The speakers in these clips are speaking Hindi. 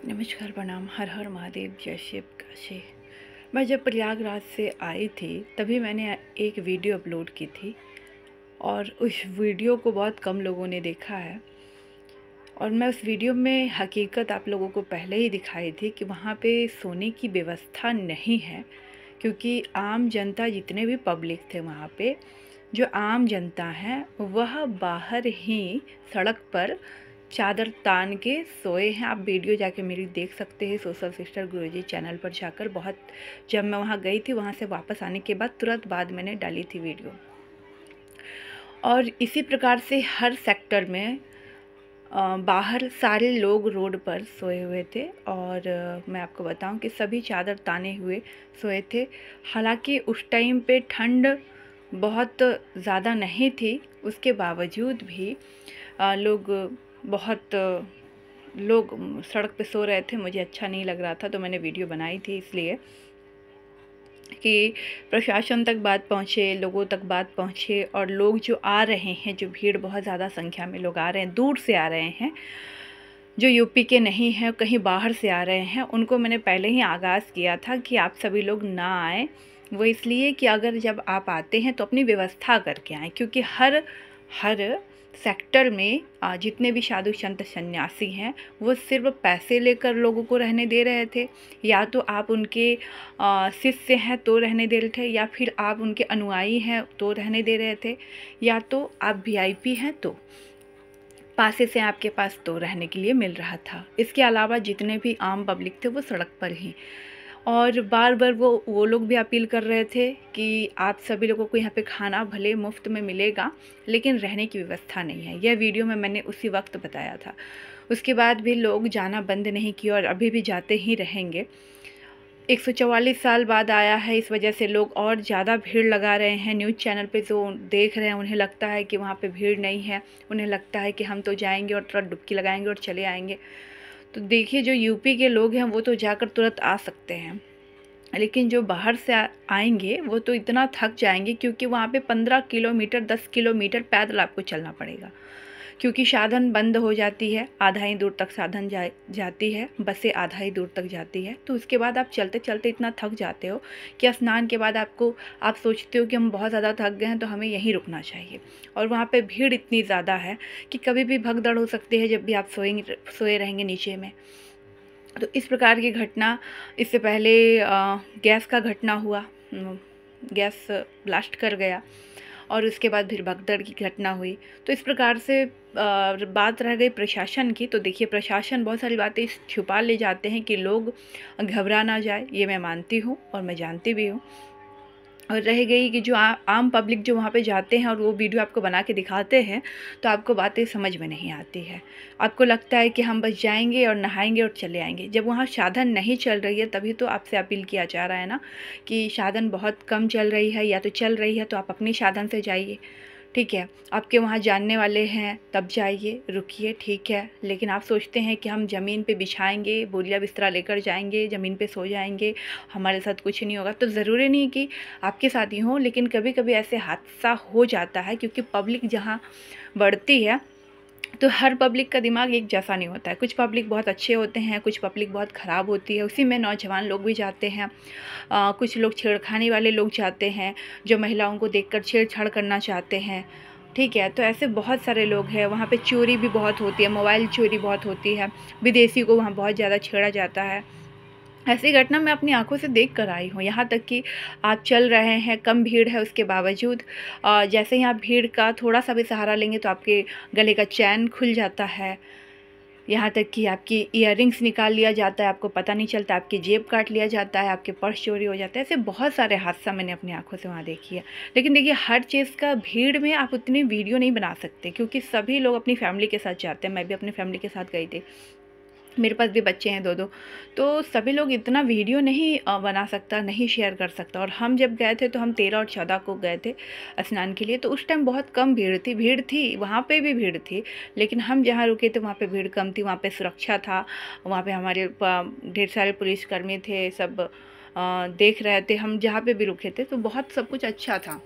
नमस्कार, प्रणाम। हर हर महादेव, जय शिव काशी। मैं जब प्रयागराज से आई थी तभी मैंने एक वीडियो अपलोड की थी और उस वीडियो को बहुत कम लोगों ने देखा है। और मैं उस वीडियो में हकीकत आप लोगों को पहले ही दिखाई थी कि वहाँ पे सोने की व्यवस्था नहीं है, क्योंकि आम जनता जितने भी पब्लिक थे वहाँ पे, जो आम जनता है वह बाहर ही सड़क पर चादर तान के सोए हैं। आप वीडियो जाके मेरी देख सकते हैं सोशल सिस्टर गुरुजी चैनल पर जाकर। बहुत जब मैं वहाँ गई थी, वहाँ से वापस आने के बाद तुरंत बाद मैंने डाली थी वीडियो। और इसी प्रकार से हर सेक्टर में बाहर सारे लोग रोड पर सोए हुए थे। और मैं आपको बताऊं कि सभी चादर ताने हुए सोए थे। हालांकि उस टाइम पे ठंड बहुत ज़्यादा नहीं थी, उसके बावजूद भी बहुत लोग सड़क पे सो रहे थे। मुझे अच्छा नहीं लग रहा था तो मैंने वीडियो बनाई थी, इसलिए कि प्रशासन तक बात पहुँचे, लोगों तक बात पहुँचे। और लोग जो आ रहे हैं, जो भीड़ बहुत ज़्यादा संख्या में लोग आ रहे हैं, दूर से आ रहे हैं, जो यूपी के नहीं हैं, कहीं बाहर से आ रहे हैं, उनको मैंने पहले ही आगाज़ किया था कि आप सभी लोग ना आएँ। वो इसलिए कि अगर जब आप आते हैं तो अपनी व्यवस्था करके आएँ, क्योंकि हर सेक्टर में जितने भी साधु संत सन्यासी हैं वो सिर्फ पैसे लेकर लोगों को रहने दे रहे थे। या तो आप उनके शिष्य हैं तो रहने दे रहे थे, या फिर आप उनके अनुयायी हैं तो रहने दे रहे थे, या तो आप वीआईपी हैं तो पासे से आपके पास तो रहने के लिए मिल रहा था। इसके अलावा जितने भी आम पब्लिक थे वो सड़क पर ही। और बार बार वो लोग भी अपील कर रहे थे कि आप सभी लोगों को यहाँ पे खाना भले मुफ्त में मिलेगा, लेकिन रहने की व्यवस्था नहीं है। यह वीडियो में मैंने उसी वक्त बताया था। उसके बाद भी लोग जाना बंद नहीं किया और अभी भी जाते ही रहेंगे। 144 साल बाद आया है, इस वजह से लोग और ज़्यादा भीड़ लगा रहे हैं। न्यूज़ चैनल पे जो देख रहे हैं उन्हें लगता है कि वहाँ पे भीड़ नहीं है, उन्हें लगता है कि हम तो जाएंगे और तुरंत डुबकी लगाएंगे और चले आएंगे। तो देखिए, जो यूपी के लोग हैं वो तो जाकर तुरंत आ सकते हैं, लेकिन जो बाहर से आएंगे वो तो इतना थक जाएंगे, क्योंकि वहाँ पे 15 किलोमीटर 10 किलोमीटर पैदल आपको चलना पड़ेगा, क्योंकि साधन बंद हो जाती है। आधा ही दूर तक साधन जाती है, बसें आधा ही दूर तक जाती है। तो उसके बाद आप चलते चलते इतना थक जाते हो कि स्नान के बाद आप सोचते हो कि हम बहुत ज़्यादा थक गए हैं तो हमें यहीं रुकना चाहिए। और वहाँ पे भीड़ इतनी ज़्यादा है कि कभी भी भगदड़ हो सकती है जब भी आप सोए रहेंगे नीचे में। तो इस प्रकार की घटना, इससे पहले गैस का घटना हुआ, गैस ब्लास्ट कर गया, और उसके बाद फिर भगदड़ की घटना हुई। तो इस प्रकार से बात रह गई प्रशासन की। तो देखिए, प्रशासन बहुत सारी बातें छुपा ले जाते हैं कि लोग घबरा ना जाए, ये मैं मानती हूँ और मैं जानती भी हूँ। और रह गई कि जो आम पब्लिक जो वहाँ पे जाते हैं और वो वीडियो आपको बना के दिखाते हैं, तो आपको बातें समझ में नहीं आती है। आपको लगता है कि हम बस जाएंगे और नहाएंगे और चले आएंगे। जब वहाँ साधन नहीं चल रही है तभी तो आपसे अपील किया जा रहा है ना, कि साधन बहुत कम चल रही है या तो चल रही है तो आप अपने साधन से जाइए। ठीक है, आपके वहाँ जानने वाले हैं तब जाइए, रुकिए, ठीक है। लेकिन आप सोचते हैं कि हम ज़मीन पे बिछाएंगे, बोरिया बिस्तरा लेकर जाएंगे, ज़मीन पे सो जाएंगे, हमारे साथ कुछ नहीं होगा। तो ज़रूरी नहीं कि आपके साथ ही हो, लेकिन कभी कभी ऐसे हादसा हो जाता है, क्योंकि पब्लिक जहाँ बढ़ती है तो हर पब्लिक का दिमाग एक जैसा नहीं होता है। कुछ पब्लिक बहुत अच्छे होते हैं, कुछ पब्लिक बहुत ख़राब होती है। उसी में नौजवान लोग भी जाते हैं, कुछ लोग छेड़खानी वाले लोग जाते हैं, जो महिलाओं को देखकर छेड़छाड़ करना चाहते हैं। ठीक है, तो ऐसे बहुत सारे लोग हैं। वहाँ पे चोरी भी बहुत होती है, मोबाइल चोरी बहुत होती है, विदेशी को वहाँ बहुत ज़्यादा छेड़ा जाता है। ऐसी घटना मैं अपनी आंखों से देख कर आई हूँ। यहाँ तक कि आप चल रहे हैं, कम भीड़ है, उसके बावजूद जैसे ही आप भीड़ का थोड़ा सा भी सहारा लेंगे तो आपके गले का चैन खुल जाता है। यहाँ तक कि आपकी इयररिंग्स निकाल लिया जाता है, आपको पता नहीं चलता, आपकी जेब काट लिया जाता है, आपके पर्स चोरी हो जाता है। ऐसे बहुत सारे हादसा मैंने अपनी आंखों से वहाँ देखी है। लेकिन देखिए, हर चीज़ का भीड़ में आप उतनी वीडियो नहीं बना सकते, क्योंकि सभी लोग अपनी फैमिली के साथ जाते हैं। मैं भी अपनी फैमिली के साथ गई थी, मेरे पास भी बच्चे हैं दो दो। तो सभी लोग इतना वीडियो नहीं बना सकता, नहीं शेयर कर सकता। और हम जब गए थे तो हम 13 और 14 को गए थे स्नान के लिए। तो उस टाइम बहुत कम भीड़ थी, वहाँ पे भी भीड़ थी, लेकिन हम जहाँ रुके थे वहाँ पे भीड़ कम थी। वहाँ पे सुरक्षा था, वहाँ पे हमारे ढेर सारे पुलिसकर्मी थे, सब देख रहे थे हम जहाँ पे भी रुके थे। तो बहुत सब कुछ अच्छा था।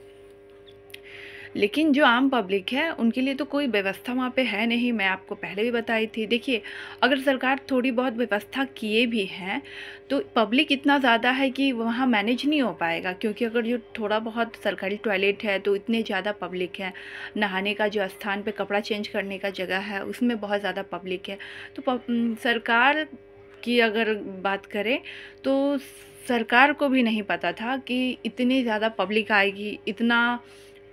लेकिन जो आम पब्लिक है उनके लिए तो कोई व्यवस्था वहाँ पे है नहीं। मैं आपको पहले भी बताई थी। देखिए, अगर सरकार थोड़ी बहुत व्यवस्था किए भी हैं तो पब्लिक इतना ज़्यादा है कि वहाँ मैनेज नहीं हो पाएगा, क्योंकि अगर जो थोड़ा बहुत सरकारी टॉयलेट है तो इतने ज़्यादा पब्लिक है, नहाने का जो स्थान पे कपड़ा चेंज करने का जगह है उसमें बहुत ज़्यादा पब्लिक है। तो सरकार की अगर बात करें तो सरकार को भी नहीं पता था कि इतनी ज़्यादा पब्लिक आएगी, इतना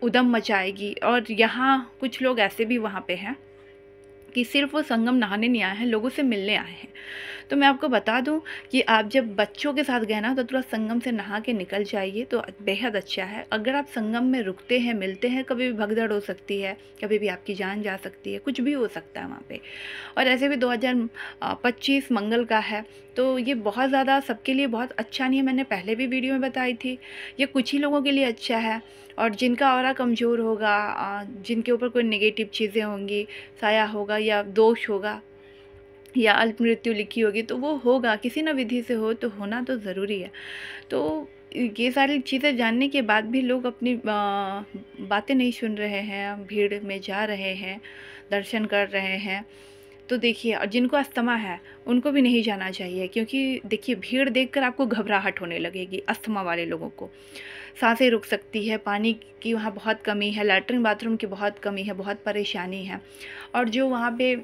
उधम मचाएगी। और यहाँ कुछ लोग ऐसे भी वहाँ पे हैं कि सिर्फ वो संगम नहाने नहीं आए हैं, लोगों से मिलने आए हैं। तो मैं आपको बता दूं कि आप जब बच्चों के साथ गए ना तो थोड़ा संगम से नहा के निकल जाइए तो बेहद अच्छा है। अगर आप संगम में रुकते हैं, मिलते हैं, कभी भी भगदड़ हो सकती है, कभी भी आपकी जान जा सकती है, कुछ भी हो सकता है वहाँ पे। और ऐसे भी 2025 मंगल का है, तो ये बहुत ज़्यादा सबके लिए बहुत अच्छा नहीं है। मैंने पहले भी वीडियो में बताई थी, ये कुछ ही लोगों के लिए अच्छा है। और जिनका ऑरा कमज़ोर होगा, जिनके ऊपर कोई नेगेटिव चीज़ें होंगी, साया होगा या दोष होगा या अल्प मृत्यु लिखी होगी, तो वो होगा, किसी न विधि से हो तो होना तो ज़रूरी है। तो ये सारी चीज़ें जानने के बाद भी लोग अपनी बातें नहीं सुन रहे हैं, भीड़ में जा रहे हैं, दर्शन कर रहे हैं। तो देखिए, और जिनको अस्थमा है उनको भी नहीं जाना चाहिए, क्योंकि देखिए भीड़ देखकर आपको घबराहट होने लगेगी। अस्थमा वाले लोगों को सांसें रुक सकती है, पानी की वहाँ बहुत कमी है, लैट्रिन बाथरूम की बहुत कमी है, बहुत परेशानी है। और जो वहाँ पे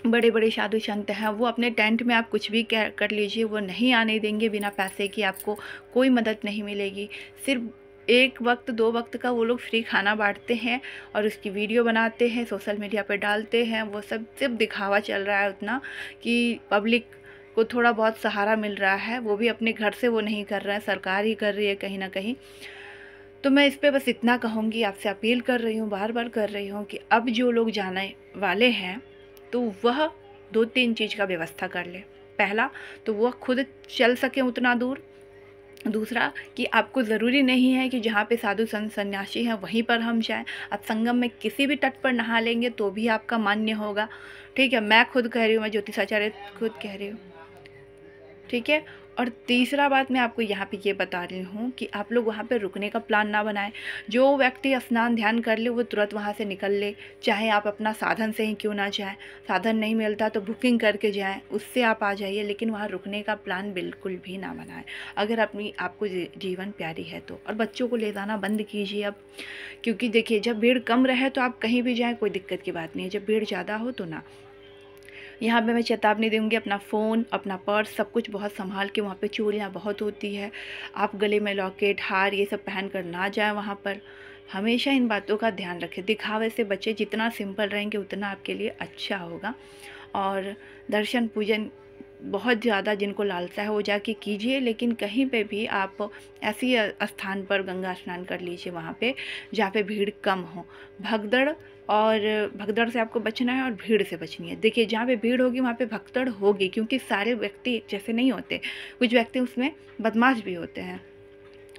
बड़े बड़े साधु संत हैं वो अपने टेंट में आप कुछ भी कर लीजिए, वो नहीं आने देंगे बिना पैसे की, आपको कोई मदद नहीं मिलेगी। सिर्फ एक वक्त 2 वक्त का वो लोग फ्री खाना बांटते हैं और उसकी वीडियो बनाते हैं, सोशल मीडिया पर डालते हैं। वो सब सिर्फ दिखावा चल रहा है उतना कि पब्लिक को थोड़ा बहुत सहारा मिल रहा है, वो भी अपने घर से वो नहीं कर रहे हैं, सरकार ही कर रही है कहीं ना कहीं। तो मैं इस पर बस इतना कहूँगी, आपसे अपील कर रही हूँ, बार बार कर रही हूँ कि अब जो लोग जाने वाले हैं तो वह 2-3 चीज़ का व्यवस्था कर ले। पहला तो वह खुद चल सके उतना दूर। दूसरा कि आपको ज़रूरी नहीं है कि जहाँ पे साधु संत सन्यासी हैं वहीं पर हम जाएं। आप संगम में किसी भी तट पर नहा लेंगे तो भी आपका मान्य होगा। ठीक है, मैं खुद कह रही हूँ, मैं ज्योतिषाचार्य खुद कह रही हूँ। ठीक है। और तीसरा बात मैं आपको यहाँ पे ये बता रही हूँ कि आप लोग वहाँ पे रुकने का प्लान ना बनाएं। जो व्यक्ति स्नान ध्यान कर ले वो तुरंत वहाँ से निकल ले, चाहे आप अपना साधन से ही क्यों ना जाएं। साधन नहीं मिलता तो बुकिंग करके जाएं, उससे आप आ जाइए, लेकिन वहाँ रुकने का प्लान बिल्कुल भी ना बनाएं अगर आपको जीवन प्यारी है तो। और बच्चों को ले जाना बंद कीजिए अब, क्योंकि देखिए जब भीड़ कम रहे तो आप कहीं भी जाएँ, कोई दिक्कत की बात नहीं है। जब भीड़ ज़्यादा हो तो ना। यहाँ पे मैं चेतावनी दूँगी, अपना फ़ोन, अपना पर्स, सब कुछ बहुत संभाल के। वहाँ पे चोरियाँ बहुत होती है, आप गले में लॉकेट, हार ये सब पहन कर ना जाएं वहाँ पर। हमेशा इन बातों का ध्यान रखें, दिखावे से बचें। जितना सिंपल रहेंगे उतना आपके लिए अच्छा होगा। और दर्शन पूजन बहुत ज़्यादा जिनको लालसा है वो जाके कीजिए, लेकिन कहीं पे भी आप ऐसी स्थान पर गंगा स्नान कर लीजिए वहाँ पे जहाँ पे भीड़ कम हो। भगदड़ से आपको बचना है और भीड़ से बचनी है। देखिए जहाँ पे भीड़ होगी वहाँ पे भगदड़ होगी, क्योंकि सारे व्यक्ति एक जैसे नहीं होते, कुछ व्यक्ति उसमें बदमाश भी होते हैं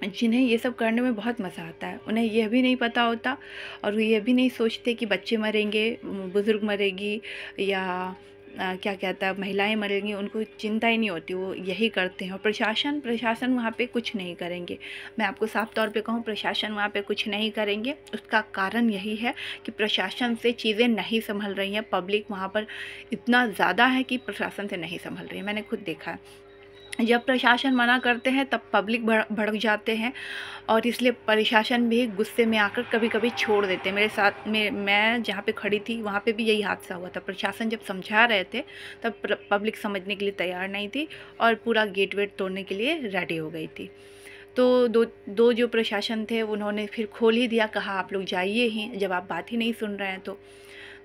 जिन्हें ये सब करने में बहुत मज़ा आता है। उन्हें यह भी नहीं पता होता और वो ये भी नहीं सोचते कि बच्चे मरेंगे, बुज़ुर्ग मरेगी या क्या कहता है महिलाएं मरेंगी, उनको चिंता ही नहीं होती, वो यही करते हैं। और प्रशासन वहाँ पे कुछ नहीं करेंगे। मैं आपको साफ तौर पे कहूँ, प्रशासन वहाँ पे कुछ नहीं करेंगे। उसका कारण यही है कि प्रशासन से चीज़ें नहीं संभल रही हैं। पब्लिक वहाँ पर इतना ज़्यादा है कि प्रशासन से नहीं संभल रही है, मैंने खुद देखा है। जब प्रशासन मना करते हैं तब पब्लिक भड़क जाते हैं और इसलिए प्रशासन भी गुस्से में आकर कभी कभी छोड़ देते हैं। मेरे साथ में, मैं जहाँ पे खड़ी थी वहाँ पे भी यही हादसा हुआ था। प्रशासन जब समझा रहे थे तब पब्लिक समझने के लिए तैयार नहीं थी और पूरा गेट वेट तोड़ने के लिए रेडी हो गई थी। तो दो जो प्रशासन थे उन्होंने फिर खोल ही दिया, कहा आप लोग जाइए ही, जब आप बात ही नहीं सुन रहे हैं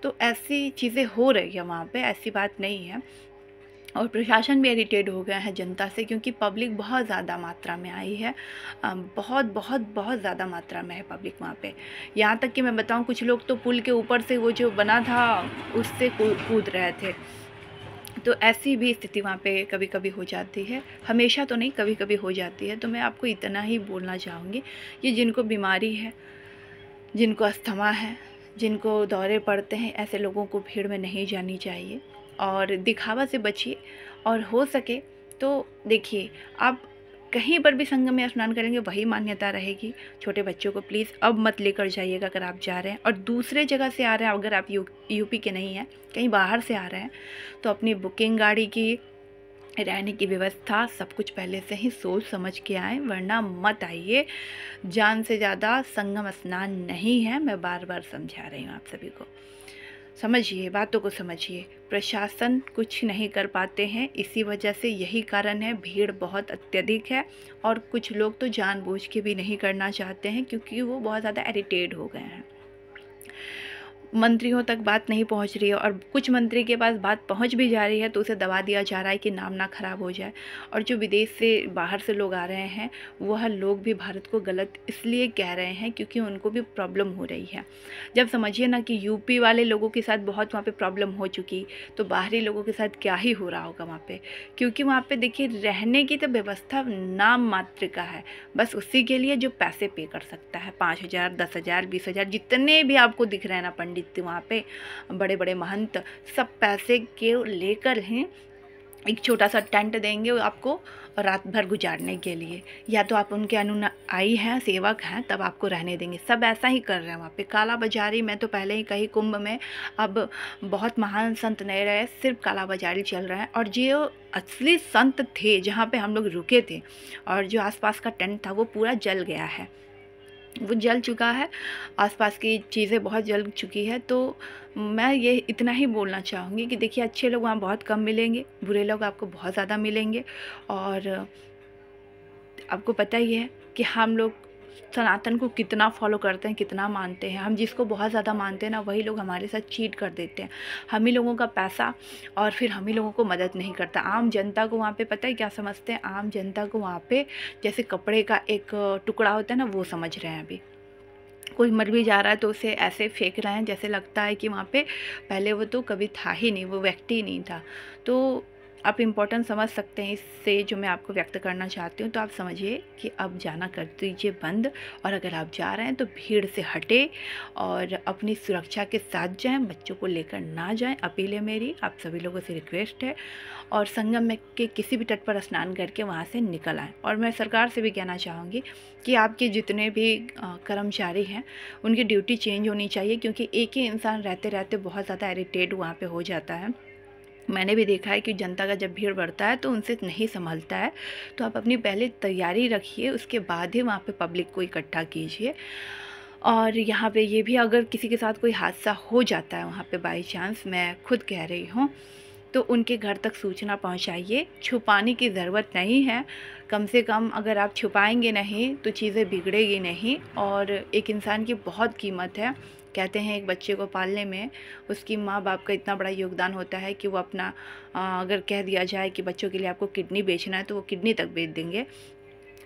तो ऐसी चीज़ें हो रही है वहाँ पे, ऐसी बात नहीं है। और प्रशासन भी इरिटेट हो गया है जनता से, क्योंकि पब्लिक बहुत ज़्यादा मात्रा में आई है। बहुत बहुत बहुत ज़्यादा मात्रा में है पब्लिक वहाँ पे। यहाँ तक कि मैं बताऊँ, कुछ लोग तो पुल के ऊपर से वो जो बना था उससे कूद रहे थे। तो ऐसी भी स्थिति वहाँ पे कभी कभी हो जाती है, हमेशा तो नहीं, कभी कभी हो जाती है। तो मैं आपको इतना ही बोलना चाहूँगी कि जिनको बीमारी है, जिनको अस्थमा है, जिनको दौरे पड़ते हैं, ऐसे लोगों को भीड़ में नहीं जानी चाहिए और दिखावा से बचिए। और हो सके तो देखिए, आप कहीं पर भी संगम में स्नान करेंगे वही मान्यता रहेगी। छोटे बच्चों को प्लीज़ अब मत लेकर जाइएगा अगर आप जा रहे हैं। और दूसरे जगह से आ रहे हैं, अगर आप यूपी के नहीं हैं, कहीं बाहर से आ रहे हैं, तो अपनी बुकिंग गाड़ी की, रहने की व्यवस्था सब कुछ पहले से ही सोच समझ के आएँ, वरना मत आइए। जान से ज़्यादा संगम स्नान नहीं है, मैं बार बार समझा रही हूँ आप सभी को। समझिए, बातों को समझिए। प्रशासन कुछ नहीं कर पाते हैं, इसी वजह से यही कारण है, भीड़ बहुत अत्यधिक है। और कुछ लोग तो जानबूझ के भी नहीं करना चाहते हैं, क्योंकि वो बहुत ज़्यादा इरिटेट हो गए हैं। मंत्रियों तक बात नहीं पहुंच रही है, और कुछ मंत्री के पास बात पहुंच भी जा रही है तो उसे दबा दिया जा रहा है कि नाम ना खराब हो जाए। और जो विदेश से, बाहर से लोग आ रहे हैं, वह लोग भी भारत को गलत इसलिए कह रहे हैं क्योंकि उनको भी प्रॉब्लम हो रही है। जब समझिए ना कि यूपी वाले लोगों के साथ बहुत वहाँ पर प्रॉब्लम हो चुकी, तो बाहरी लोगों के साथ क्या ही हो रहा होगा वहाँ पर। क्योंकि वहाँ पर देखिए, रहने की तो व्यवस्था नाम मात्र का है, बस उसी के लिए जो पैसे पे कर सकता है, 5,000, 10,000, 20,000, जितने भी आपको दिख रहे हैं ना पंडित वहाँ पे, बड़े बड़े महंत, सब पैसे के लेकर हैं। एक छोटा सा टेंट देंगे आपको रात भर गुजारने के लिए, या तो आप उनके अनुयायी हैं, सेवक हैं, तब आपको रहने देंगे। सब ऐसा ही कर रहे हैं वहाँ पे। काला बाजारी, मैं तो पहले ही कही कुंभ में अब बहुत महान संत नहीं रहे, सिर्फ काला बाजारी चल रहा है। और जो असली संत थे, जहाँ पे हम लोग रुके थे, और जो आसपास का टेंट था, वो पूरा जल गया है, वो जल चुका है, आसपास की चीज़ें बहुत जल चुकी है। तो मैं ये इतना ही बोलना चाहूँगी कि देखिए, अच्छे लोग वहाँ बहुत कम मिलेंगे, बुरे लोग आपको बहुत ज़्यादा मिलेंगे। और आपको पता ही है कि हम लोग सनातन को कितना फॉलो करते हैं, कितना मानते हैं। हम जिसको बहुत ज़्यादा मानते हैं ना, वही लोग हमारे साथ चीट कर देते हैं। हम ही लोगों का पैसा, और फिर हम ही लोगों को मदद नहीं करता। आम जनता को वहाँ पे पता है क्या समझते हैं? आम जनता को वहाँ पे जैसे कपड़े का एक टुकड़ा होता है ना, वो समझ रहे हैं। अभी कोई मर भी जा रहा है तो उसे ऐसे फेंक रहे हैं जैसे लगता है कि वहाँ पे पहले वो तो कभी था ही नहीं, वो व्यक्ति ही नहीं था। तो आप इम्पोर्टेंस समझ सकते हैं इससे, जो मैं आपको व्यक्त करना चाहती हूँ। तो आप समझिए कि अब जाना कर दीजिए बंद, और अगर आप जा रहे हैं तो भीड़ से हटे और अपनी सुरक्षा के साथ जाएं, बच्चों को लेकर ना जाएं। अपील है मेरी, आप सभी लोगों से रिक्वेस्ट है। और संगम में के किसी भी तट पर स्नान करके वहाँ से निकल आएँ। और मैं सरकार से भी कहना चाहूँगी कि आपके जितने भी कर्मचारी हैं, उनकी ड्यूटी चेंज होनी चाहिए, क्योंकि एक ही इंसान रहते रहते बहुत ज़्यादा इरिटेट वहाँ पे हो जाता है। मैंने भी देखा है कि जनता का जब भीड़ बढ़ता है तो उनसे नहीं संभलता है। तो आप अपनी पहले तैयारी रखिए, उसके बाद ही वहाँ पे पब्लिक को इकट्ठा कीजिए। और यहाँ पे ये भी, अगर किसी के साथ कोई हादसा हो जाता है वहाँ पे बाई चांस, मैं खुद कह रही हूँ, तो उनके घर तक सूचना पहुँचाइए। छुपाने की ज़रूरत नहीं है, कम से कम अगर आप छुपाएंगे नहीं तो चीज़ें बिगड़ेगी नहीं। और एक इंसान की बहुत कीमत है। कहते हैं एक बच्चे को पालने में उसकी माँ बाप का इतना बड़ा योगदान होता है कि वो अपना अगर कह दिया जाए कि बच्चों के लिए आपको किडनी बेचना है, तो वो किडनी तक बेच देंगे।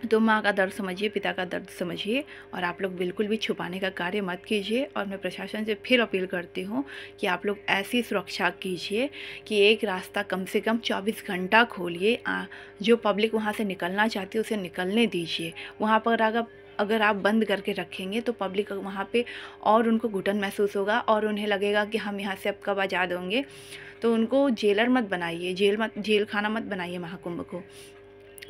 तो माँ का दर्द समझिए, पिता का दर्द समझिए, और आप लोग बिल्कुल भी छुपाने का कार्य मत कीजिए। और मैं प्रशासन से फिर अपील करती हूँ कि आप लोग ऐसी सुरक्षा कीजिए कि एक रास्ता कम से कम 24 घंटा खोलिए। जो पब्लिक वहाँ से निकलना चाहती है उसे निकलने दीजिए। वहाँ पर अगर आप बंद करके रखेंगे तो पब्लिक वहाँ पे और उनको घुटन महसूस होगा, और उन्हें लगेगा कि हम यहाँ से अब कब आज़ाद होंगे। तो उनको जेलर मत बनाइए, जेल खाना मत बनाइए महाकुंभ को।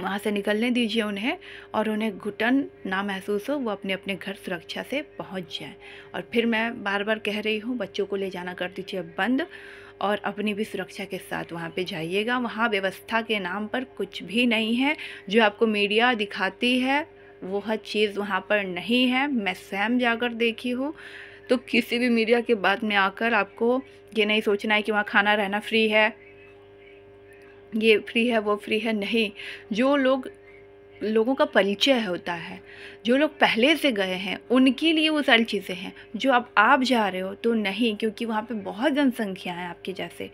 वहाँ से निकलने दीजिए उन्हें, और उन्हें घुटन ना महसूस हो, वो अपने अपने घर सुरक्षा से पहुँच जाएं। और फिर मैं बार बार कह रही हूँ, बच्चों को ले जाना कर दीजिए बंद, और अपनी भी सुरक्षा के साथ वहाँ पे जाइएगा। वहाँ व्यवस्था के नाम पर कुछ भी नहीं है। जो आपको मीडिया दिखाती है वो हर चीज़ वहाँ पर नहीं है। मैं स्वयं जाकर देखी हूँ। तो किसी भी मीडिया के बाद में आकर आपको ये नहीं सोचना है कि वहाँ खाना रहना फ्री है, ये फ्री है, वो फ्री है। नहीं, जो लोगों का परिचय होता है, जो लोग पहले से गए हैं, उनके लिए वो सारी चीज़ें हैं। जो अब आप जा रहे हो तो नहीं, क्योंकि वहाँ पे बहुत जनसंख्या है आपके जैसे।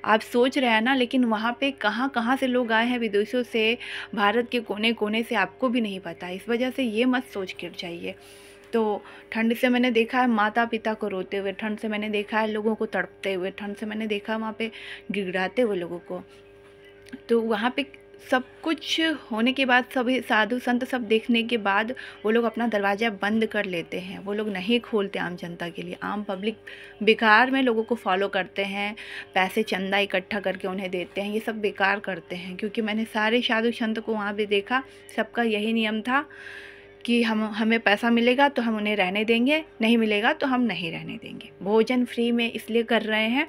आप सोच रहे हैं ना, लेकिन वहाँ पे कहाँ कहाँ से लोग आए हैं, विदेशों से, भारत के कोने कोने से, आपको भी नहीं पता। इस वजह से ये मत सोच कर जाइए। तो ठंड से मैंने देखा है माता पिता को रोते हुए, ठंड से मैंने देखा है लोगों को तड़पते हुए, ठंड से मैंने देखा वहाँ पे गिड़गिड़ाते हुए लोगों को। तो वहाँ पे सब कुछ होने के बाद, सभी साधु संत सब देखने के बाद वो लोग अपना दरवाज़ा बंद कर लेते हैं। वो लोग नहीं खोलते आम जनता के लिए। आम पब्लिक बेकार में लोगों को फॉलो करते हैं, पैसे चंदा इकट्ठा करके उन्हें देते हैं। ये सब बेकार करते हैं, क्योंकि मैंने सारे साधु संत को वहाँ पे देखा, सबका यही नियम था कि हमें पैसा मिलेगा तो हम उन्हें रहने देंगे, नहीं मिलेगा तो हम नहीं रहने देंगे। भोजन फ्री में इसलिए कर रहे हैं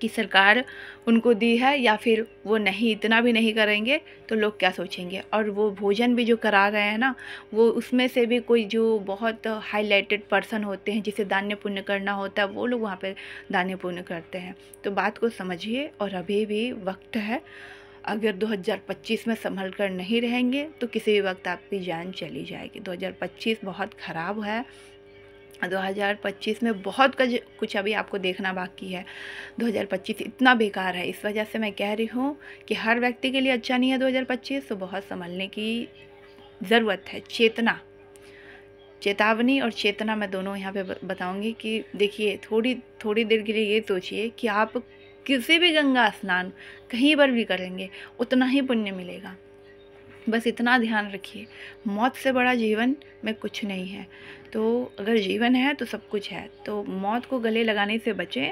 कि सरकार उनको दी है, या फिर वो नहीं, इतना भी नहीं करेंगे तो लोग क्या सोचेंगे। और वो भोजन भी जो करा रहे हैं ना, वो उसमें से भी कोई जो बहुत हाईलाइटेड पर्सन होते हैं, जिसे दान्य पुण्य करना होता है, वो लोग वहाँ पे दान्य पुण्य करते हैं। तो बात को समझिए, और अभी भी वक्त है। अगर 2025 में संभल कर नहीं रहेंगे तो किसी भी वक्त आपकी जान चली जाएगी। 2025 बहुत ख़राब है। 2025 में बहुत कुछ अभी आपको देखना बाकी है। 2025 इतना बेकार है, इस वजह से मैं कह रही हूँ कि हर व्यक्ति के लिए अच्छा नहीं है 2025। तो बहुत संभलने की ज़रूरत है। चेतावनी और चेतना मैं दोनों यहाँ पे बताऊँगी कि देखिए, थोड़ी देर के लिए ये सोचिए कि आप किसी भी गंगा स्नान कहीं पर भी करेंगे, उतना ही पुण्य मिलेगा। बस इतना ध्यान रखिए, मौत से बड़ा जीवन में कुछ नहीं है। तो अगर जीवन है तो सब कुछ है। तो मौत को गले लगाने से बचें,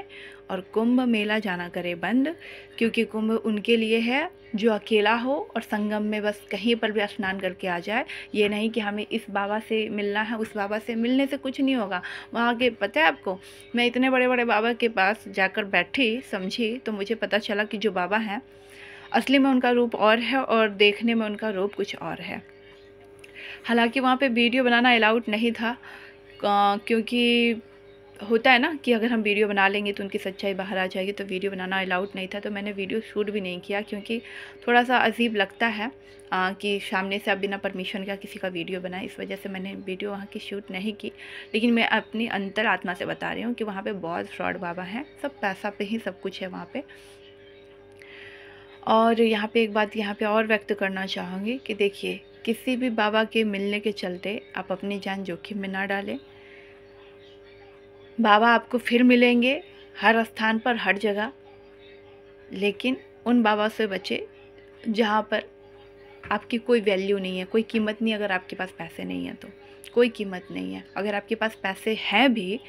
और कुंभ मेला जाना करें बंद, क्योंकि कुंभ उनके लिए है जो अकेला हो और संगम में बस कहीं पर भी स्नान करके आ जाए। ये नहीं कि हमें इस बाबा से मिलना है, उस बाबा से मिलने से कुछ नहीं होगा। वहाँ के पता है आपको, मैं इतने बड़े बड़े बाबा के पास जाकर बैठी, समझी, तो मुझे पता चला कि जो बाबा हैं असली में उनका रूप और है और देखने में उनका रूप कुछ और है। हालांकि वहाँ पे वीडियो बनाना अलाउड नहीं था, क्योंकि होता है ना कि अगर हम वीडियो बना लेंगे तो उनकी सच्चाई बाहर आ जाएगी, तो वीडियो बनाना अलाउड नहीं था। तो मैंने वीडियो शूट भी नहीं किया, क्योंकि थोड़ा सा अजीब लगता है कि सामने से आप बिना परमिशन का किसी का वीडियो बनाए। इस वजह से मैंने वीडियो वहाँ की शूट नहीं की। लेकिन मैं अपनी अंतर आत्मा से बता रही हूँ कि वहाँ पे बहुत फ्रॉड बाबा हैं, सब पैसा पे ही सब कुछ है वहाँ पे। और यहाँ पे एक बात यहाँ पे और व्यक्त करना चाहूँगी कि देखिए, किसी भी बाबा के मिलने के चलते आप अपनी जान जोखिम में ना डालें। बाबा आपको फिर मिलेंगे हर स्थान पर, हर जगह, लेकिन उन बाबा से बचे जहाँ पर आपकी कोई वैल्यू नहीं है, कोई कीमत नहीं। अगर आपके पास पैसे नहीं है तो कोई कीमत नहीं है। अगर आपके पास पैसे हैं भी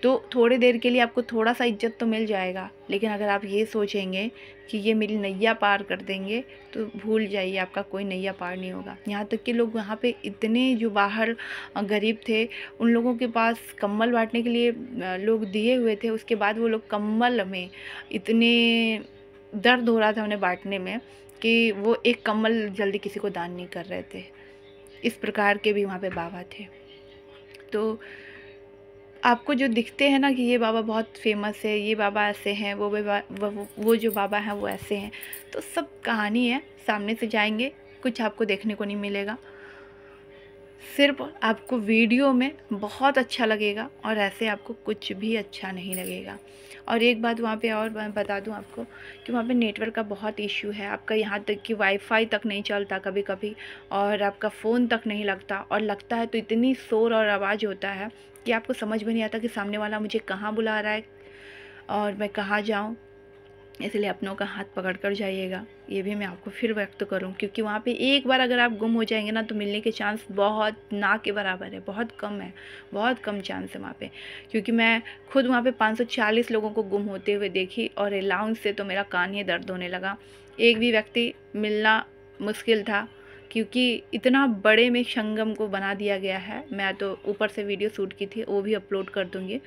तो थोड़ी देर के लिए आपको थोड़ा सा इज्जत तो मिल जाएगा, लेकिन अगर आप ये सोचेंगे कि ये मेरी नैया पार कर देंगे तो भूल जाइए, आपका कोई नैया पार नहीं होगा। यहाँ तक कि लोग वहाँ पे इतने जो बाहर गरीब थे, उन लोगों के पास कंबल बांटने के लिए लोग दिए हुए थे। उसके बाद वो लोग कंबल में इतने दर्द हो रहा था उन्हें बांटने में कि वो एक कंबल जल्दी किसी को दान नहीं कर रहे थे। इस प्रकार के भी वहाँ पे बाबा थे। तो आपको जो दिखते हैं ना कि ये बाबा बहुत फेमस है, ये बाबा ऐसे हैं, वो जो बाबा हैं वो ऐसे हैं, तो सब कहानी है। सामने से जाएंगे कुछ आपको देखने को नहीं मिलेगा, सिर्फ आपको वीडियो में बहुत अच्छा लगेगा और ऐसे आपको कुछ भी अच्छा नहीं लगेगा। और एक बात वहाँ पे और मैं बता दूँ आपको कि वहाँ पे नेटवर्क का बहुत इश्यू है। आपका यहाँ तक कि वाईफाई तक नहीं चलता कभी कभी, और आपका फ़ोन तक नहीं लगता, और लगता है तो इतनी शोर और आवाज़ होता है कि आपको समझ में नहीं आता कि सामने वाला मुझे कहाँ बुला रहा है और मैं कहाँ जाऊँ। इसलिए अपनों का हाथ पकड़ कर जाइएगा, ये भी मैं आपको फिर व्यक्त करूं, क्योंकि वहाँ पे एक बार अगर आप गुम हो जाएंगे ना तो मिलने के चांस बहुत ना के बराबर है, बहुत कम है, बहुत कम चांस है वहाँ पे। क्योंकि मैं खुद वहाँ पे 540 लोगों को गुम होते हुए देखी, और अलाउंस से तो मेरा कान ही दर्द होने लगा। एक भी व्यक्ति मिलना मुश्किल था, क्योंकि इतना बड़े में संगम को बना दिया गया है। मैं तो ऊपर से वीडियो शूट की थी, वो भी अपलोड कर दूँगी।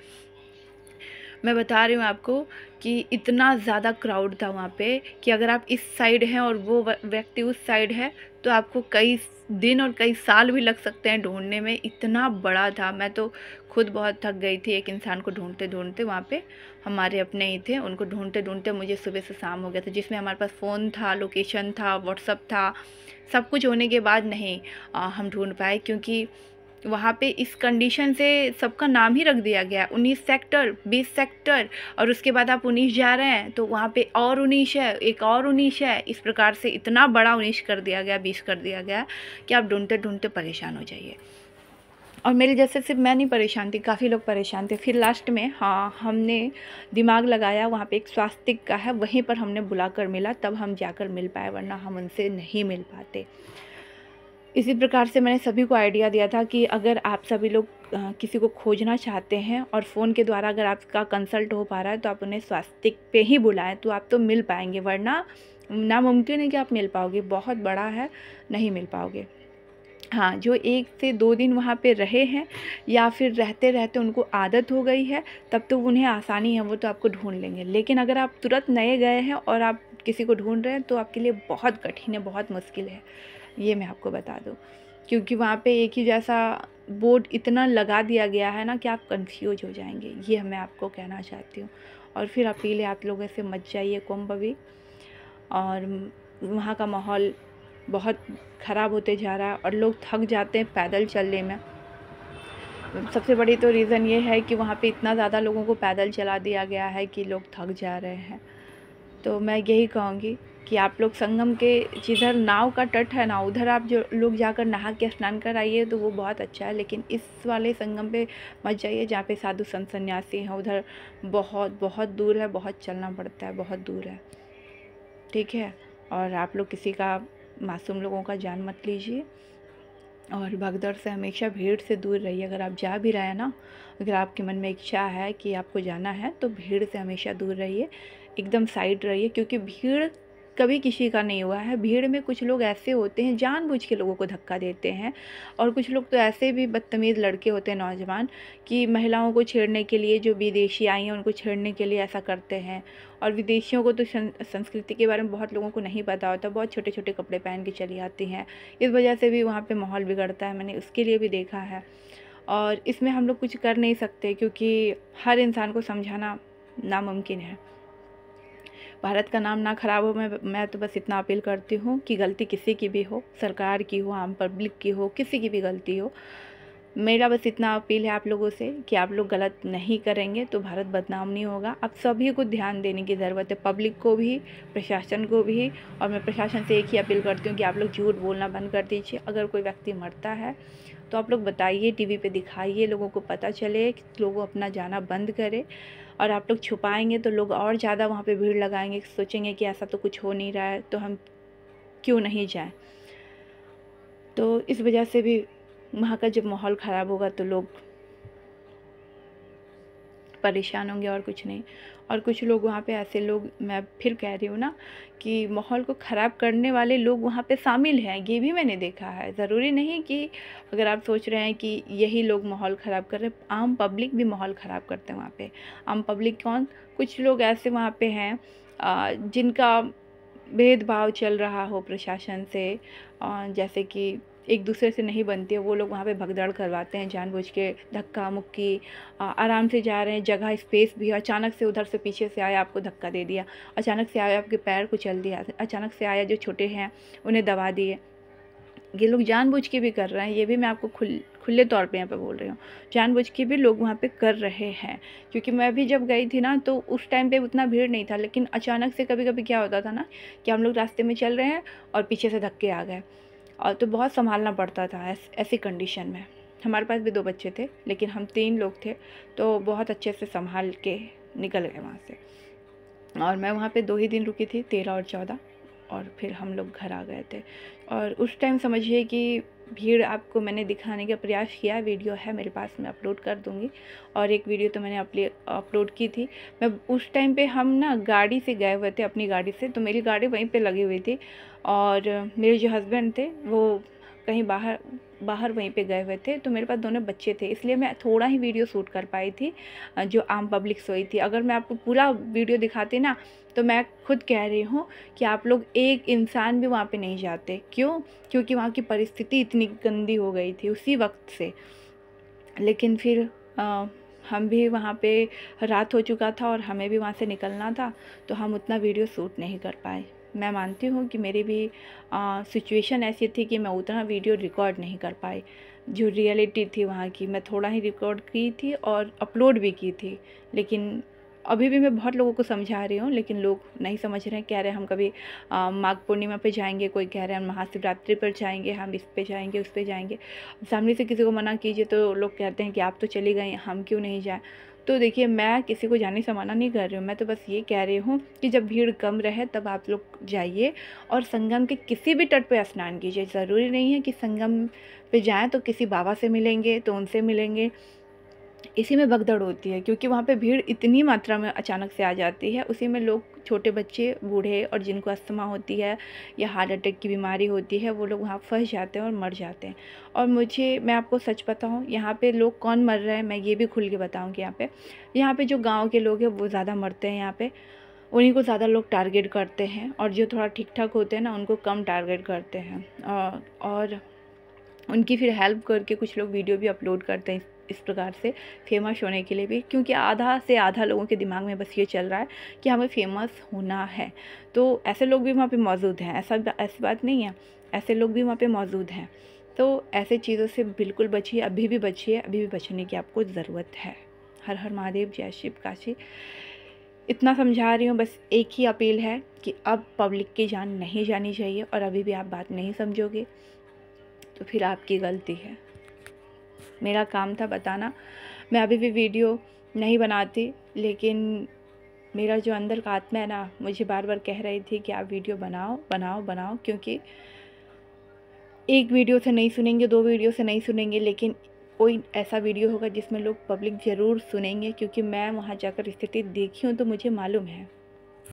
मैं बता रही हूँ आपको कि इतना ज़्यादा क्राउड था वहाँ पे कि अगर आप इस साइड हैं और वो व्यक्ति उस साइड है तो आपको कई दिन और कई साल भी लग सकते हैं ढूंढने में, इतना बड़ा था। मैं तो खुद बहुत थक गई थी एक इंसान को ढूंढते ढूंढते। वहाँ पे हमारे अपने ही थे, उनको ढूंढते ढूंढते मुझे सुबह से शाम हो गया था, जिसमें हमारे पास फ़ोन था, लोकेशन था, व्हाट्सअप था, सब कुछ होने के बाद नहीं हम ढूंढ पाए। क्योंकि वहाँ पे इस कंडीशन से सबका नाम ही रख दिया गया, 19 सेक्टर, 20 सेक्टर, और उसके बाद आप 19 जा रहे हैं तो वहाँ पे और 19 है, एक और 19 है। इस प्रकार से इतना बड़ा 19 कर दिया गया, 20 कर दिया गया कि आप ढूंढते ढूंढते परेशान हो जाइए। और मेरे जैसे सिर्फ मैं नहीं परेशान थी, काफ़ी लोग परेशान थे। फिर लास्ट में हाँ, हमने दिमाग लगाया, वहाँ पे एक स्वास्तिक का है, वहीं पर हमने बुलाकर मिला, तब हम जाकर मिल पाए, वरना हम उनसे नहीं मिल पाते। इसी प्रकार से मैंने सभी को आइडिया दिया था कि अगर आप सभी लोग किसी को खोजना चाहते हैं और फ़ोन के द्वारा अगर आपका कंसल्ट हो पा रहा है तो आप उन्हें स्वास्तिक पे ही बुलाएं, तो आप तो मिल पाएंगे, वरना नामुमकिन है कि आप मिल पाओगे, बहुत बड़ा है, नहीं मिल पाओगे। हाँ, जो 1 से 2 दिन वहाँ पे रहे हैं या फिर रहते-रहते उनको आदत हो गई है, तब तो उन्हें आसानी है, वो तो आपको ढूँढ लेंगे। लेकिन अगर आप तुरंत नए गए हैं और आप किसी को ढूँढ रहे हैं, तो आपके लिए बहुत कठिन है, बहुत मुश्किल है, ये मैं आपको बता दूँ। क्योंकि वहाँ पे एक ही जैसा बोर्ड इतना लगा दिया गया है ना कि आप कन्फ्यूज़ हो जाएँगे, ये मैं आपको कहना चाहती हूँ। और फिर अपील है, आप लोग ऐसे मत जाइए कुंभ अभी। और वहाँ का माहौल बहुत ख़राब होते जा रहा है और लोग थक जाते हैं पैदल चलने में। सबसे बड़ी तो रीज़न ये है कि वहाँ पे इतना ज़्यादा लोगों को पैदल चला दिया गया है कि लोग थक जा रहे हैं। तो मैं यही कहूँगी कि आप लोग संगम के जिधर नाव का तट है ना, उधर आप जो लोग जाकर नहा के स्नान कर आइए तो वो बहुत अच्छा है। लेकिन इस वाले संगम पे मत जाइए जहाँ पे साधु संत सन्यासी हैं, उधर बहुत बहुत दूर है, बहुत चलना पड़ता है, बहुत दूर है, ठीक है। और आप लोग किसी का, मासूम लोगों का जान मत लीजिए। और भगदड़ से हमेशा, भीड़ से दूर रहिए। अगर आप जा भी रहे हैं ना, अगर आपके मन में इच्छा है कि आपको जाना है तो भीड़ से हमेशा दूर रहिए, एकदम साइड रहिए। क्योंकि भीड़ कभी किसी का नहीं हुआ है। भीड़ में कुछ लोग ऐसे होते हैं जानबूझ के लोगों को धक्का देते हैं, और कुछ लोग तो ऐसे भी बदतमीज़ लड़के होते हैं नौजवान कि महिलाओं को छेड़ने के लिए, जो विदेशी आई हैं उनको छेड़ने के लिए ऐसा करते हैं। और विदेशियों को तो संस्कृति के बारे में बहुत लोगों को नहीं पता होता, बहुत छोटे छोटे कपड़े पहन के चली आती हैं। इस वजह से भी वहाँ पे माहौल बिगड़ता है, मैंने उसके लिए भी देखा है। और इसमें हम लोग कुछ कर नहीं सकते क्योंकि हर इंसान को समझाना नामुमकिन है। भारत का नाम ना ख़राब हो, मैं तो बस इतना अपील करती हूँ कि गलती किसी की भी हो, सरकार की हो, आम पब्लिक की हो, किसी की भी गलती हो, मेरा बस इतना अपील है आप लोगों से कि आप लोग गलत नहीं करेंगे तो भारत बदनाम नहीं होगा। आप सभी को ध्यान देने की ज़रूरत है, पब्लिक को भी, प्रशासन को भी। और मैं प्रशासन से एक ही अपील करती हूँ कि आप लोग झूठ बोलना बंद कर दीजिए। अगर कोई व्यक्ति मरता है तो आप लोग बताइए, टीवी पे दिखाइए, लोगों को पता चले, लोग अपना जाना बंद करें। और आप लोग छुपाएंगे तो लोग और ज़्यादा वहाँ पे भीड़ लगाएंगे, सोचेंगे कि ऐसा तो कुछ हो नहीं रहा है तो हम क्यों नहीं जाएं। तो इस वजह से भी वहाँ का जब माहौल ख़राब होगा तो लोग परेशान होंगे, और कुछ नहीं। और कुछ लोग वहाँ पे ऐसे लोग, मैं फिर कह रही हूँ ना कि माहौल को ख़राब करने वाले लोग वहाँ पे शामिल हैं, ये भी मैंने देखा है। ज़रूरी नहीं कि अगर आप सोच रहे हैं कि यही लोग माहौल ख़राब कर रहे हैं, आम पब्लिक भी माहौल ख़राब करते हैं वहाँ पे। आम पब्लिक कौन? कुछ लोग ऐसे वहाँ पे हैं जिनका भेदभाव चल रहा हो प्रशासन से, जैसे कि एक दूसरे से नहीं बनती है, वो लोग वहाँ पे भगदड़ करवाते हैं जानबूझ के, धक्का मुक्की। आराम से जा रहे हैं, जगह स्पेस भी है, अचानक से उधर से पीछे से आया, आपको धक्का दे दिया, अचानक से आया आपके पैर को चल दिया, अचानक से आया जो छोटे हैं उन्हें दबा दिए। ये लोग जानबूझ के भी कर रहे हैं, ये भी मैं आपको खुले तौर पे यहाँ पे बोल रही हूँ, जानबूझ के भी लोग वहाँ पे कर रहे हैं। क्योंकि मैं भी जब गई थी ना तो उस टाइम पे उतना भीड़ नहीं था, लेकिन अचानक से कभी कभी क्या होता था ना कि हम लोग रास्ते में चल रहे हैं और पीछे से धक्के आ गए, और तो बहुत संभालना पड़ता था ऐसी कंडीशन में। हमारे पास भी 2 बच्चे थे, लेकिन हम 3 लोग थे, तो बहुत अच्छे से संभाल के निकल गए वहाँ से। और मैं वहाँ पे 2 ही दिन रुकी थी, 13 और 14, और फिर हम लोग घर आ गए थे। और उस टाइम समझिए कि भीड़ आपको मैंने दिखाने का प्रयास किया, वीडियो है मेरे पास, मैं अपलोड कर दूँगी। और एक वीडियो तो मैंने अपलोड की थी। मैं उस टाइम पे, हम ना गाड़ी से गए हुए थे, अपनी गाड़ी से, तो मेरी गाड़ी वहीं पे लगी हुई थी, और मेरे जो हस्बैंड थे वो कहीं बाहर वहीं पे गए हुए थे, तो मेरे पास दोनों बच्चे थे, इसलिए मैं थोड़ा ही वीडियो शूट कर पाई थी जो आम पब्लिक सोई थी। अगर मैं आपको पूरा वीडियो दिखाती ना, तो मैं खुद कह रही हूँ कि आप लोग एक इंसान भी वहाँ पे नहीं जाते। क्यों? क्योंकि वहाँ की परिस्थिति इतनी गंदी हो गई थी उसी वक्त से। लेकिन फिर हम भी वहाँ पे, रात हो चुका था और हमें भी वहाँ से निकलना था, तो हम उतना वीडियो शूट नहीं कर पाए। मैं मानती हूँ कि मेरी भी सिचुएशन ऐसी थी कि मैं उतना वीडियो रिकॉर्ड नहीं कर पाई। जो रियलिटी थी वहाँ की, मैं थोड़ा ही रिकॉर्ड की थी और अपलोड भी की थी, लेकिन अभी भी मैं बहुत लोगों को समझा रही हूँ, लेकिन लोग नहीं समझ रहे हैं। कह रहे हैं हम कभी माघ पूर्णिमा पे जाएंगे, कोई कह रहे हैं हम महाशिवरात्रि पर जाएंगे, हम इस पे जाएंगे, उस पे जाएंगे। सामने से किसी को मना कीजिए तो लोग कहते हैं कि आप तो चली गई, हम क्यों नहीं जाएं। तो देखिए, मैं किसी को जाने से मना नहीं कर रही हूँ, मैं तो बस ये कह रही हूँ कि जब भीड़ कम रहे तब आप लोग जाइए और संगम के किसी भी तट पे स्नान कीजिए। ज़रूरी नहीं है कि संगम पे जाएं तो किसी बाबा से मिलेंगे तो उनसे मिलेंगे, इसी में भगदड़ होती है, क्योंकि वहाँ पे भीड़ इतनी मात्रा में अचानक से आ जाती है। उसी में लोग, छोटे बच्चे, बूढ़े और जिनको अस्थमा होती है या हार्ट अटैक की बीमारी होती है, वो लोग वहाँ फंस जाते हैं और मर जाते हैं। और मैं आपको सच बताऊँ, यहाँ पे लोग कौन मर रहे हैं मैं ये भी खुल के बताऊँ कि यहाँ पे जो गाँव के लोग हैं वो ज़्यादा मरते हैं। यहाँ पे उन्हीं को ज़्यादा लोग टारगेट करते हैं, और जो थोड़ा ठीक ठाक होते हैं ना, उनको कम टारगेट करते हैं। और उनकी फिर हेल्प करके कुछ लोग वीडियो भी अपलोड करते हैं इस प्रकार से, फेमस होने के लिए भी, क्योंकि आधा से आधा लोगों के दिमाग में बस ये चल रहा है कि हमें फेमस होना है। तो ऐसे लोग भी वहाँ पे मौजूद हैं, ऐसी बात नहीं है, ऐसे लोग भी वहाँ पे मौजूद हैं। तो ऐसे चीज़ों से बिल्कुल बचिए, अभी भी बचिए, अभी भी बचने की आपको ज़रूरत है। हर हर महादेव, जय शिव काशी। इतना समझा रही हूँ, बस एक ही अपील है कि अब पब्लिक की जान नहीं जानी चाहिए, और अभी भी आप बात नहीं समझोगे तो फिर आपकी गलती है। मेरा काम था बताना, मैं अभी भी वीडियो नहीं बनाती, लेकिन मेरा जो अंदर का आत्मा है ना, मुझे बार बार कह रही थी कि आप वीडियो बनाओ बनाओ बनाओ, क्योंकि एक वीडियो से नहीं सुनेंगे, 2 वीडियो से नहीं सुनेंगे, लेकिन कोई ऐसा वीडियो होगा जिसमें लोग, पब्लिक ज़रूर सुनेंगे, क्योंकि मैं वहाँ जाकर स्थिति देखी हूँ तो मुझे मालूम है।